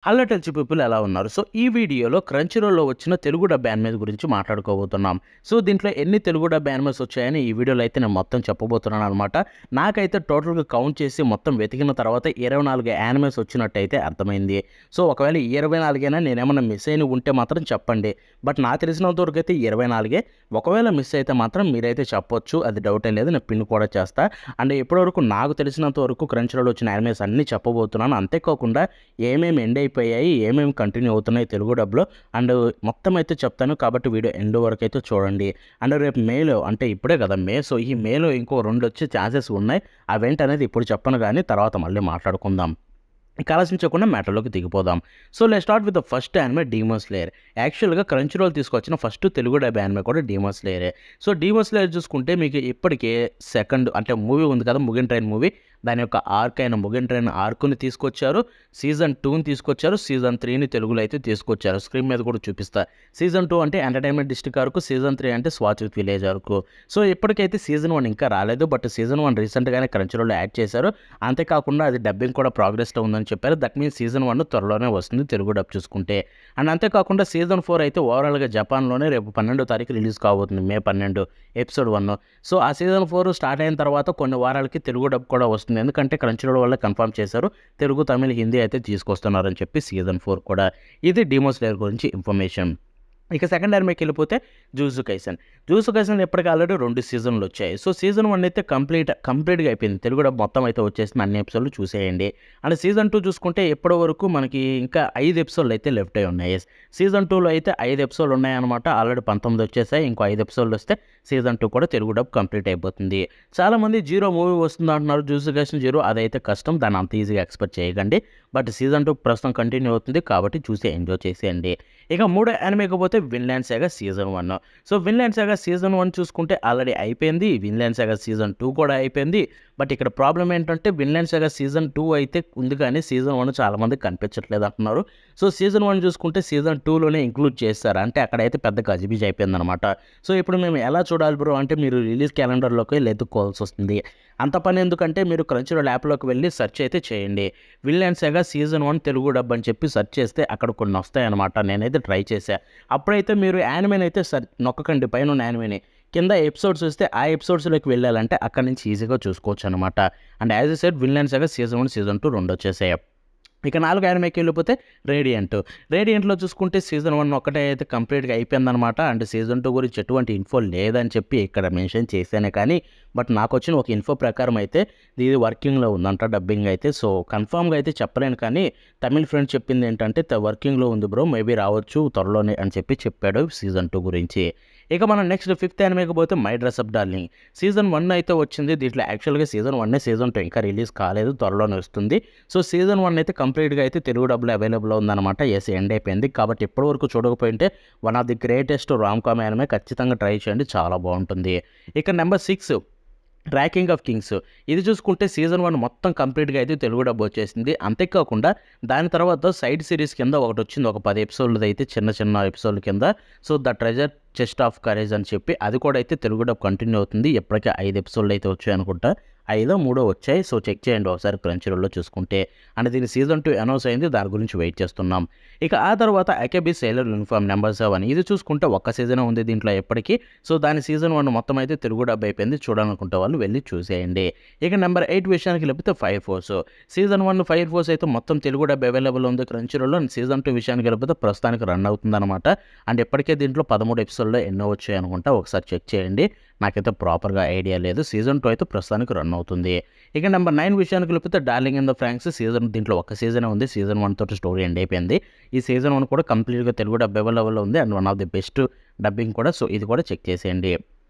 Hello టెల్చి people ఎలా ఉన్నారు? So, ఈ వీడియోలో క్రంచీరోల్‌లో వచ్చిన తెలుగు డబ్ యానిమేస్ గురించి మాట్లాడుకోబోతున్నాం. సో, దీంట్లో ఎన్ని తెలుగు డబ్ యానిమేస్ వచ్చాయని ఈ వీడియోలో అయితే నేను మొత్తం చెప్పబోతున్నాననమాట. నాకైతే టోటల్‌గా కౌంట్ చేసి మొత్తం వెతికిన తర్వాత 24 యానిమేస్ వచ్చినట్టయితే అర్థమైంది. సో, ఒకవేళ ఈ 24 నేనేమన్నా మిస్ అయినవి ఉంటే మాత్రం చెప్పండి. బట్ నాకు తెలిసినంత వరకైతే 24 ఒకవేళ మిస్ అయితే మాత్రం మీరైతే చెప్పొచ్చు. అది డౌటే లేదు. నేను పిన్ కూడా చేస్తా. అండ్ ఇప్పటివరకు నాకు తెలిసినంత వరకు క్రంచీరోల్‌లో వచ్చిన యానిమేస్ అన్నీ చెప్పబోతున్నాను. అంతేకాకుండా ఏమేమి ఎండ్ అయిపోయాయి, ఏమేమి కంటిన్యూ అవుతున్నాయి తెలుగు డబ్‌లో అండ్ మొత్తం అయితే చెప్తాను. కాబట్టి వీడియో ఎండ్ వరకైతే చూడండి. అండ్ రేపు మేలో అంటే ఇప్పుడే కదా మే. సో, ఈ మేలో ఇంకో 2 వచ్చే ఛాన్సెస్ ఉన్నాయి. అవేంటనేది ఇప్పుడు చెప్పను గానీ తర్వాత మళ్ళీ మాట్లాడుకుందాం. ఇక ఆలసించకుండా మ్యాటర్‌లోకి దిగిపోదాం. So, let's start with the first anime 'Demon Slayer'. యాక్చువల్‌గా క్రంచీరోల్ తీసుకొచ్చిన ఫస్ట్ తెలుగు డబ్ యానిమే కూడా 'డీమన్ స్లేయరే'. సో, 'డీమన్ స్లేయర్' చూసుకుంటే మీకు ఇప్పటికే సెకండ్ అంటే మూవీ ఉంది కదా 'ముగెన్ ట్రైన్' మూవీ. దాని యొక్క ఆర్క్ అయిన 'ముగెన్ ట్రైన్' ఆర్క్‌ని తీసుకొచ్చారు. సీజన్ 2ని తీసుకొచ్చారు. సీజన్ 3ని తెలుగులో అయితే తీసుకొచ్చారు. స్క్రీన్ మీద కూడా చూపిస్తా. సీజన్ 2 అంటే ఎంటర్‌టైన్‌మెంట్ డిస్ట్రిక్ట్ ఆర్క్. సీజన్ 3 అంటే swatch with village arc. So, ఇప్పటికైతే సీజన్ 1 ఇంకా రాలేదు. బట్ సీజన్ 1 రీసెంట్‌గానే క్రంచీరోల్‌లో యాడ్ చేశారు. అంతేకాకుండా అది డబ్బింగ్ కూడా ప్రోగ్రెస్‌లో ఉందని చెప్పారు. దట్ మీన్స్ సీజన్ 1 త్వరలోనే వస్తుంది తెలుగు డబ్ చూసుకుంటే. అండ్ అంతేకాకుండా సీజన్ 4 అయితే ఓవరాల్‌గా జపాన్‌లోనే రేపు 12వ తారీఖు రిలీజ్ కాబోతుంది. మే 12 ఎపిసోడ్ 1. సో, ఆ సీజన్ 4 స్టార్ట్ అయిన తర్వాత కొన్ని వారాలకి తెలుగు డబ్ కూడా వస్తుంది. ఎందుకంటే క్రంచీరోల్ వాళ్ళే కన్ఫర్మ్ చేశారు. తెలుగు, తమిళ్, హిందీ అయితే తీసుకొస్తున్నారని చెప్పి సీజన్ 4 కూడా. ఇది 'డీమన్ స్లేయర్' గురించి ఇన్ఫర్మేషన్. ఇక సెకండ్ యానిమేకెళ్ళిపోతే 'జుజుత్సు కైసెన్'. 'జుజుత్సు కైసెన్' ఇప్పటికి ఆల్రెడీ 2 సీజన్‌లొచ్చాయి. సో, సీజన్ 1 అయితే కంప్లీట్‌గా అయిపోయింది. తెలుగు డబ్ మొత్తం అయితే వచ్చేసింది. అన్ని ఎపిసోడ్‌లు చూసేయండి. అండ్ సీజన్ 2 చూసుకుంటే ఇప్పటి వరకు మనకి ఇంకా 5 ఎపిసోడ్‌లు అయితే లెఫ్ట్ అయ్యి ఉన్నాయి. సీజన్ 2లో అయితే 5 ఎపిసోడ్‌లు ఉన్నాయన్నమాట. ఆల్రెడీ 19 వచ్చేసాయి. ఇంకో 5 ఎపిసోడ్‌లు వస్తే సీజన్ 2 కూడా తెలుగు డబ్ కంప్లీట్ అయిపోతుంది. చాలామంది 'జీరో' మూవీ వస్తుందంటున్నారు. 'జుజుత్సు కైసెన్ జీరో' అదైతే కష్టం. దాన్ని అంత ఈజీగా ఎక్స్‌పెక్ట్ చేయకండి. బట్ సీజన్ 2 ప్రస్తుతం కంటిన్యూ అవుతుంది. కాబట్టి చూసి ఎంజాయ్ చేసేయండి. ఇక మూడో యానిమేకి పోతే 'Vineland Saga' season 1. So, 'Vineland Saga' season 1 చూసుకుంటే ఆల్రెడీ అయిపోయింది. 'విన్‌లాండ్ సాగా' సీజన్ 2 కూడా అయిపోయింది. బట్ ఇక్కడ ప్రాబ్లమ్ ఏంటంటే 'విన్‌లాండ్ సాగా' సీజన్ 2 అయితే ఉంది కానీ సీజన్ 1 చాలామందికి కనిపించట్లేదు అంటున్నారు. సో, సీజన్ 1 చూసుకుంటే సీజన్ 2లోనే ఇంక్లూడ్ చేశారు. అంటే అక్కడైతే పెద్ద గజిబిజి అయిపోయిందనమాట. సో, ఇప్పుడు మేము ఎలా చూడాలి బ్రో అంటే మీరు రిలీజ్ క్యాలెండర్‌లోకి వెళ్లి ఎతుక్కోవాల్సొస్తుంది. అంత పని ఎందుకంటే మీరు క్రంచీరోల్ యాప్‌లోకి వెళ్లి సెర్చ్ అయితే చేయండి. 'Vineland Saga' season 1 Telugu dub అని చెప్పి సెర్చ్ చేస్తే అక్కడ కొన్ని వస్తాయన్నమాట. నేనైతే ట్రై చేశా. అప్పుడైతే మీరు యానిమేనైతే నొక్కకండి పైనున్న యానిమేని. కింద ఎపిసోడ్స్ వస్తే ఆ ఎపిసోడ్స్‌లోకి వెళ్ళాలంటే అక్కడి నుంచి ఈజీగా చూసుకోవచ్చనమాట. And as I said 'Vinland Saga' season 1, season 2 రెండొచ్చేసాయి. ఇక 4 యానిమేకెళ్ళిపోతే 'రేడియంట్'. 'రేడియంట్‌లో' చూసుకుంటే సీజన్ 1 ఒక్కటే అయితే కంప్లీట్‌గా అయిపోయిందనమాట. అండ్ సీజన్ 2 గురించి ఎటువంటి ఇన్ఫో లేదని చెప్పి ఇక్కడ మెన్షన్ చేశానే కానీ, బట్ నాకొచ్చిన ఒక ఇన్ఫో ప్రకారం అయితే ఇది వర్కింగ్‌లో ఉందంట డబ్బింగ్ అయితే. సో, కన్ఫర్మ్‌గా అయితే చెప్పలేను కానీ తమిళ్ ఫ్రెండ్ చెప్పిందేంటంటే వర్కింగ్‌లో ఉంది బ్రో. మేబీ రావచ్చు త్వరలోనే అని చెప్పి చెప్పాడు సీజన్ 2 గురించి. ఇక మనం నెక్స్ట్ ఫిఫ్త్ యానిమేకి పోతే 'my dress up darling'. Season 1 అయితే వచ్చింది. దీంట్లో యాక్చువల్‌గా సీజన్ 1 సీజన్ 2 ఇంకా రిలీజ్ కాలేదు. త్వరలోనే వస్తుంది. సో, సీజన్ 1 అయితే కంప్లీట్‌గా అయితే తెలుగు డబ్‌లో అవైలబుల్‌లో ఉందన్నమాట. ఎండ్ అయిపోయింది. కాబట్టి ఇప్పటి వరకు చూడకపోయింటే one of the greatest rom com anime ఖచ్చితంగా ట్రై చేయండి. చాలా బావుంటుంది. ఇక నెంబర్ 6 'ట్రాకింగ్ ఆఫ్ కింగ్స్'. ఇది చూసుకుంటే సీజన్ 1 మొత్తం కంప్లీట్‌గా అయితే తెలుగు డబ్ వచ్చేసింది. అంతేకాకుండా దాని తర్వాత సైడ్ సీరీస్ కింద ఒకటొచ్చింది. ఒక 10 ఎపిసోడ్‌లదైతే చిన్న చిన్న ఎపిసోడ్‌ల కింద. So, 'the treasure chest of courage' అని చెప్పి అది కూడా అయితే తెలుగు డబ్ కంటిన్యూ అవుతుంది. ఇప్పటికే 5 ఎపిసోడ్‌లు అయితే వచ్చాయనుకుంటా. ఐదో, మూడో వచ్చాయి. సో, చెక్ చేయండి ఒకసారి క్రంచీరోల్‌లో చూసుకుంటే. అండ్ దీని సీజన్ 2 అనౌన్స్ అయింది. దాని గురించి వెయిట్ చేస్తున్నాం. ఇక ఆ తర్వాత 'అకెబి సెయిలర్ యూనిఫార్మ్ నంబర్ 7' ఇది చూసుకుంటే ఒక్క సీజనే ఉంది దీంట్లో ఎప్పటికి. సో, దాని సీజన్ 1 మొత్తం అయితే తెలుగు డబ్ అయిపోయింది. చూడాలనుకుంటే వాళ్ళు వెళ్లి చూసేయండి. ఇక నెంబర్ 8 విషయానికి వెళ్ళిపోతే 'fire force'. Season 1 'fire force' అయితే మొత్తం తెలుగు డబ్ అవైలబుల్ ఉంది క్రంచీరోల్‌లో. అండ్ సీజన్ 2 విషయానికి వెళ్ళిపోతే ప్రస్తుతానికి రన్ అవుతుందన్నమాట. అండ్ ఇప్పటికే దీంట్లో 13 ఎపిసోడ్‌లో ఎన్నో వచ్చాయనుకుంటా. ఒకసారి చెక్ చేయండి. నాకైతే ప్రాపర్‌గా ఐడియా లేదు. సీజన్ 2 అయితే ప్రస్తుతానికి రన్ అవుతుంది. ఇక నెంబర్ 9 విషయానికి వెళ్ళిపోతే 'డార్లింగ్ ఇన్ ద ఫ్రాంక్స్' దీంట్లో ఒక్క సీజనే ఉంది. సీజన్ 1 తోటి స్టోరీ ఎండ్ అయిపోయింది. ఈ సీజన్ 1 కూడా కంప్లీట్‌గా తెలుగు డబ్ అవైలబుల్‌లో ఉంది. And one of the best dubbing కూడా. సో, ఇది కూడా చెక్ చేసేయండి.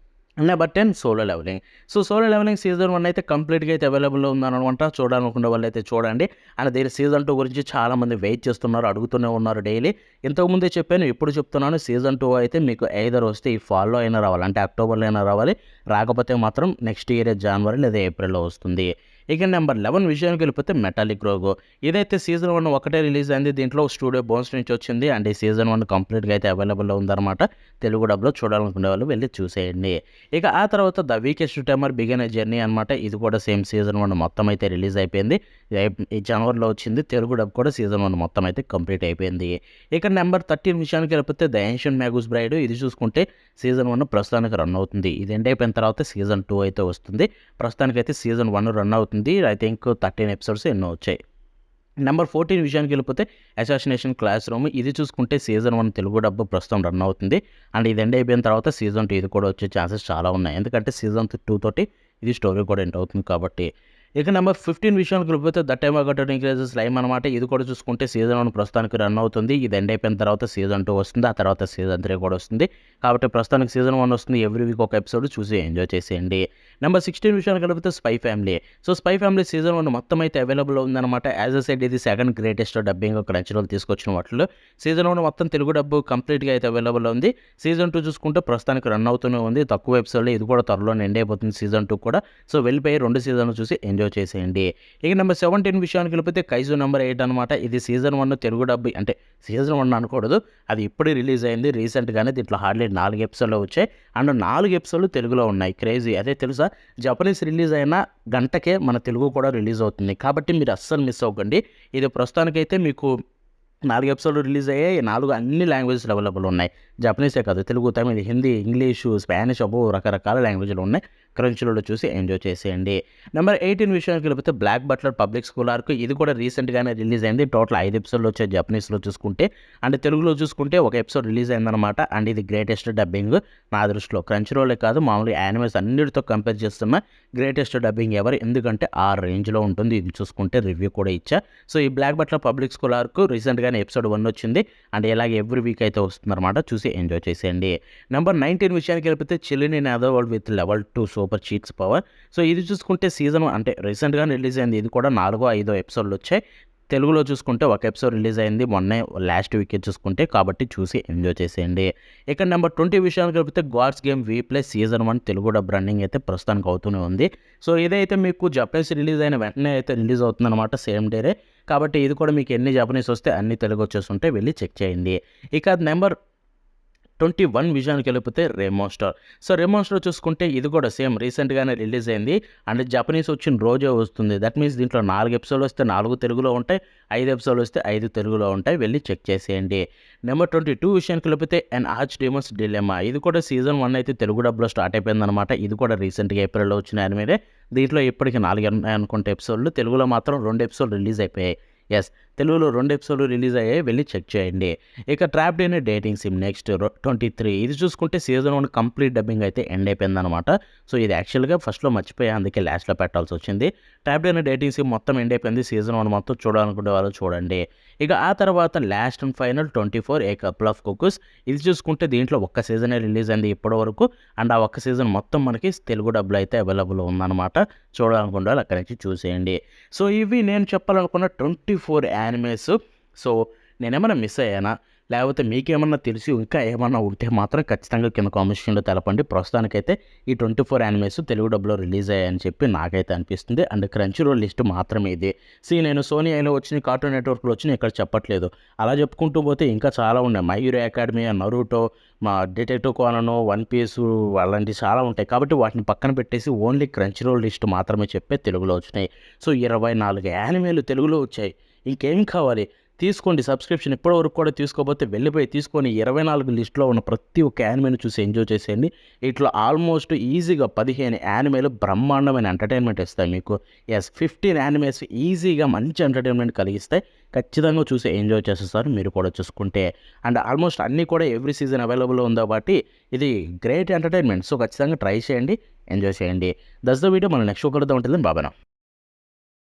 Number 10 Solo Leveling. So, Solo Leveling season 1 అయితే కంప్లీట్‌గా అయితే అవైలబుల్‌లో ఉందనమాట. చూడాలనుకునే వాళ్ళైతే చూడండి. అండ్ దీని సీజన్ 2 గురించి చాలామంది వెయిట్ చేస్తున్నారు. అడుగుతూనే ఉన్నారు డైలీ. ఇంతకుముందే చెప్పాను. ఇప్పుడు చెప్తున్నాను. సీజన్ 2 అయితే మీకు ఎయిదర్ వస్తే ఈ ఫాల్‌లో అయినా రావాలి. అంటే అక్టోబర్‌లో అయినా రావాలి. రాకపోతే మాత్రం నెక్స్ట్ ఇయరే జాన్వరి లేదా ఏప్రిల్‌లో వస్తుంది. ఇక నెంబర్ 11 విషయానికి వెళ్ళిపోతే మెటాలిక్ రోగో. ఇదైతే సీజన్ 1 ఒకటే రిలీజ్ అయింది. దీంట్లో స్టూడియో బోన్స్ నుంచి వచ్చింది. అండ్ ఈ సీజన్ 1 కంప్లీట్‌గా అయితే అవైలబుల్‌లో ఉందన్నమాట. తెలుగు డబ్‌లో చూడాలనుకునే వాళ్ళు వెళ్లి చూసేయండి. ఇక ఆ తర్వాత the weakest timer begin a journey అనమాట. ఇది కూడా సేమ్ సీజన్ 1 మొత్తం అయితే రిలీజ్ అయిపోయింది. ఈ జనవరిలో వచ్చింది. తెలుగు డబ్ కూడా సీజన్ 1 మొత్తం అయితే కంప్లీట్ అయిపోయింది. ఇక నెంబర్ 13 విషయానికి వెళ్ళిపోతే ద ఏన్షియంట్ మ్యాగూస్ బ్రైడ్. ఇది చూసుకుంటే సీజన్ 1 ప్రస్తుతానికి రన్ అవుతుంది. ఇది ఎండ్ అయిపోయిన తర్వాత సీజన్ 2 అయితే వస్తుంది. ప్రస్తుతానికైతే సీజన్ 1 రన్ అవుతుంది. ఐ థింక్ 13 ఎపిసోడ్స్ ఎన్నో వచ్చాయి. నెంబర్ 14 విషయానికి వెళ్ళిపోతే అసాసినేషన్ క్లాస్ రూమ్. ఇది చూసుకుంటే సీజన్ 1 తెలుగు డబ్బు ప్రస్తుతం రన్ అవుతుంది. అండ్ ఇది ఎండ్ అయిపోయిన తర్వాత సీజన్ 2 ఇది కూడా వచ్చే ఛాన్సెస్ చాలా ఉన్నాయి. ఎందుకంటే సీజన్ 2 తోటి ఇది స్టోరీ కూడా ఎండ్ అవుతుంది కాబట్టి. ఇక నెంబర్ 15 విషయానికి వెళ్ళిపోతే the time I got to increase slime అనమాట. ఇది కూడా చూసుకుంటే సీజన్ 1 ప్రస్తుతానికి రన్ అవుతుంది. ఇది ఎండ్ అయిపోయిన తర్వాత సీజన్ 2 వస్తుంది. ఆ తర్వాత సీజన్ 3 కూడా వస్తుంది. కాబట్టి ప్రస్తుతానికి సీజన్ 1 వస్తుంది. ఎవ్రీ వీక్ ఒక ఎపిసోడ్ చూసి ఎంజాయ్ చేసేయండి. నెంబర్ 16 విషయానికి వెళ్ళిపోతే spy family. So spy family season 1 మొత్తం అయితే అవైలబుల్లో ఉందన్నమాట. యాజ్ అ సెడ్ ఇది సెకండ్ గ్రేటెస్ట్ డబ్బింగ్ క్రంచీరోల్ తీసుకొచ్చిన వాటిలో సీజన్ 1 మొత్తం తెలుగు డబ్బు కంప్లీట్‌గా అయితే అవైలబుల్లో ఉంది. సీజన్ 2 చూసుకుంటే ప్రస్తుతానికి రన్ అవుతూనే ఉంది. తక్కువ ఎపిసోడ్‌లో ఇది కూడా త్వరలోనే ఎండ్ అయిపోతుంది సీజన్ 2 కూడా. సో వెళ్ళిపోయి 2 సీజన్లు చూసి ఎంజాయ్ చేసేయండి. ఇక నెంబర్ 17 విషయానికి వెళ్ళిపోతే కైజు నెంబర్ 8 అనమాట. ఇది సీజన్ 1 తెలుగు డబ్ అంటే సీజన్ 1 అనకూడదు. అది ఇప్పుడే రిలీజ్ అయింది. రీసెంట్‌గానే దీంట్లో హార్డ్లీ 4 ఎపిసోడ్‌లు వచ్చాయి. అండ్ 4 ఎపిసోడ్‌లు తెలుగులో ఉన్నాయి. క్రేజీ అదే తెలుసా? జపనీస్ రిలీజ్ అయిన గంటకే మన తెలుగు కూడా రిలీజ్ అవుతుంది. కాబట్టి మీరు అస్సలు మిస్ అవ్వకండి. ఇది ప్రస్తుతానికైతే మీకు 4 ఎపిసోడ్‌లు రిలీజ్ అయ్యాయి. 4 అన్ని లాంగ్వేజెస్‌లో అవైలబుల్ ఉన్నాయి. జపనీసే కాదు తెలుగు, తమిళ్, హిందీ, ఇంగ్లీషు, స్పానిష్ అబ్బో రకరకాల లాంగ్వేజ్‌లు ఉన్నాయి. క్రంచీరోల్‌లో చూసి ఎంజాయ్ చేసేయండి. నెంబర్ 18 విషయానికి వెళ్ళిపోతే Black Butler Public School arc. ఇది కూడా రీసెంట్‌గానే రిలీజ్ అయింది. టోటల్ 5 ఎపిసోడ్‌లు వచ్చాయి జపనీస్‌లో చూసుకుంటే. అండ్ తెలుగులో చూసుకుంటే ఒక ఎపిసోడ్ రిలీజ్ అయిందనమాట. అండ్ ఇది గ్రేటెస్ట్ డబ్బింగ్ నా దృష్టిలో. క్రంచీరోలే కాదు మామూలుగా యానిమేస్ అన్నిటితో కంపేర్ చేస్తున్న గ్రేటెస్ట్ డబ్బింగ్ ఎవరు? ఎందుకంటే ఆ రేంజ్‌లో ఉంటుంది. ఇది చూసుకుంటే రివ్యూ కూడా ఇచ్చా. సో ఈ Black Butler Public School arc రీసెంట్‌గానే ఎపిసోడ్ 1 వచ్చింది. అండ్ ఇలాగే ఎవ్రీ వీక్ అయితే వస్తుందన్నమాట. చూసి ఎంజాయ్ చేసేయండి. నెంబర్ 19 విషయానికి వెళ్ళిపోతే chillin in other world with level 2 super cheats power. So ఇది చూసుకుంటే సీజన్ అంటే రీసెంట్‌గానే రిలీజ్ అయింది. ఇది కూడా 4, 5 ఎపిసోడ్‌లు వచ్చాయి. తెలుగులో చూసుకుంటే ఒక ఎపిసోడ్ రిలీజ్ అయింది మొన్నే లాస్ట్ వీకే చూసుకుంటే. కాబట్టి చూసి ఎంజాయ్ చేసేయండి. ఇక నెంబర్ 20 విషయానికి వెళ్ళిపోతే gods game we plus season 1 Telugu dub running అయితే ప్రస్తుతానికి అవుతూనే ఉంది. సో ఇదైతే మీకు జపనీస్ రిలీజ్ అయిన వెంటనే అయితే రిలీజ్ అవుతుందన్నమాట సేమ్ డేనే. కాబట్టి ఇది కూడా మీకు ఎన్ని జపనీస్ వస్తే అన్ని తెలుగు వచ్చేసుంటాయి. వెళ్ళి చెక్ చేయండి. ఇక నెంబర్ 21 విషయానికి వెళ్ళిపోతే రెమోన్స్టర్. సో రెమోన్స్టర్ చూసుకుంటే ఇది కూడా సేమ్ రీసెంట్‌గానే రిలీజ్ అయింది. అండ్ జపనీస్ వచ్చిన రోజే వస్తుంది. దట్ మీన్స్ దీంట్లో 4 ఎపిసోడ్‌లు వస్తే 4 తెలుగులో ఉంటాయి. 5 ఎపిసోడ్‌లు వస్తే 5 తెలుగులో ఉంటాయి. వెళ్ళి చెక్ చేసేయండి. నెంబర్ 22 విషయానికి వెళ్ళిపోతే ఎన్ ఆర్చ్ డీమన్స్ డిలెమా. ఇది కూడా సీజన్ 1 అయితే తెలుగు డబ్‌లో స్టార్ట్ అయిపోయిందనమాట. ఇది కూడా రీసెంట్‌గా ఏప్రిల్‌లో వచ్చిన యానిమేనే. దీంట్లో ఇప్పటికి 4 ఉన్నాయనుకుంటే ఎపిసోడ్‌లు. తెలుగులో మాత్రం 2 ఎపిసోడ్‌లు రిలీజ్ అయిపోయాయి. యెస్. తెలుగులో 2 ఎపిసోడ్‌లు రిలీజ్ అయ్యాయి. వెళ్ళి చెక్ చేయండి. ఇక trapped in a dating sim next 23. ఇది చూసుకుంటే సీజన్ 1 కంప్లీట్ డబ్బింగ్ అయితే ఎండ్ అయిపోయిందనమాట. సో ఇది యాక్చువల్‌గా ఫస్ట్‌లో మర్చిపోయా. అందుకే లాస్ట్‌లో పెట్టాల్సొచ్చింది. Trapped in a dating sim మొత్తం ఎండ్ అయిపోయింది. సీజన్ 1 మొత్తం చూడాలనుకునే వాళ్ళు చూడండి. ఇక ఆ తర్వాత last and final 24 a couple of cookies. ఇది చూసుకుంటే దీంట్లో ఒక్క సీజనే రిలీజ్ అయింది ఇప్పటివరకు. అండ్ ఆ ఒక్క సీజన్ మొత్తం మనకి తెలుగు డబ్‌లో అయితే అవైలబుల్ ఉందనమాట. చూడాలనుకునే వాళ్ళు అక్కడి నుంచి చూసేయండి. సో ఇవి నేను చెప్పాలనుకున్న 24 యానిమేస్. సో నేనేమన్నా మిస్ అయ్యానా? లేకపోతే మీకేమన్నా తెలిసి ఇంకా ఏమన్నా ఉంటే మాత్రం ఖచ్చితంగా కింద కామెంట్ సెక్షన్‌లో తెలపండి. ప్రస్తుతానికైతే ఈ 24 యానిమేస్ తెలుగు డబ్‌లో రిలీజ్ అయ్యాయని చెప్పి నాకైతే అనిపిస్తుంది. అండ్ క్రంచీరోల్ లిస్ట్ మాత్రమే ఇది. నేను సోనీ ఐలో వచ్చినయి, కార్టూన్ నెట్‌వర్క్‌లో వచ్చినయి ఇక్కడ చెప్పట్లేదు. అలా చెప్పుకుంటూ పోతే ఇంకా చాలా ఉన్నాయి. మై హీరో అకాడమియా, నరుటో, మా డిటెక్టివ్ కోనను, వన్ పీసు అలాంటివి చాలా ఉంటాయి. కాబట్టి వాటిని పక్కన పెట్టేసి ఓన్లీ క్రంచీరోల్ లిస్ట్ మాత్రమే చెప్పే తెలుగులో వచ్చినాయి. సో 24 యానిమేలు తెలుగులో వచ్చాయి. ఇంకేం కావాలి? తీసుకోండి సబ్స్క్రిప్షన్. ఇప్పటి వరకు కూడా తీసుకోకపోతే వెళ్ళిపోయి తీసుకొని 24 లిస్ట్‌లో ఉన్న ప్రతి ఒక్క యానిమేని చూసి ఎంజాయ్ చేసేయండి. ఇట్లా ఆల్మోస్ట్ ఈజీగా 15 యానిమేలు బ్రహ్మాండమైన ఎంటర్‌టైన్‌మెంట్ ఇస్తాయి మీకు. యెస్ 15 యానిమేస్ ఈజీగా మంచి ఎంటర్‌టైన్‌మెంట్ కలిగిస్తాయి. ఖచ్చితంగా చూసి ఎంజాయ్ చేసేస్తారు మీరు కూడా చూసుకుంటే. అండ్ ఆల్మోస్ట్ అన్నీ కూడా ఎవ్రీ సీజన్ అవైలబుల్‌లో ఉంది కాబట్టి ఇది గ్రేట్ ఎంటర్‌టైన్‌మెంట్. సో ఖచ్చితంగా ట్రై చేయండి. ఎంజాయ్ చేయండి. That's the video. మళ్ళీ నెక్స్ట్ ఒకరితో ఉంటుంది. Bye bye now.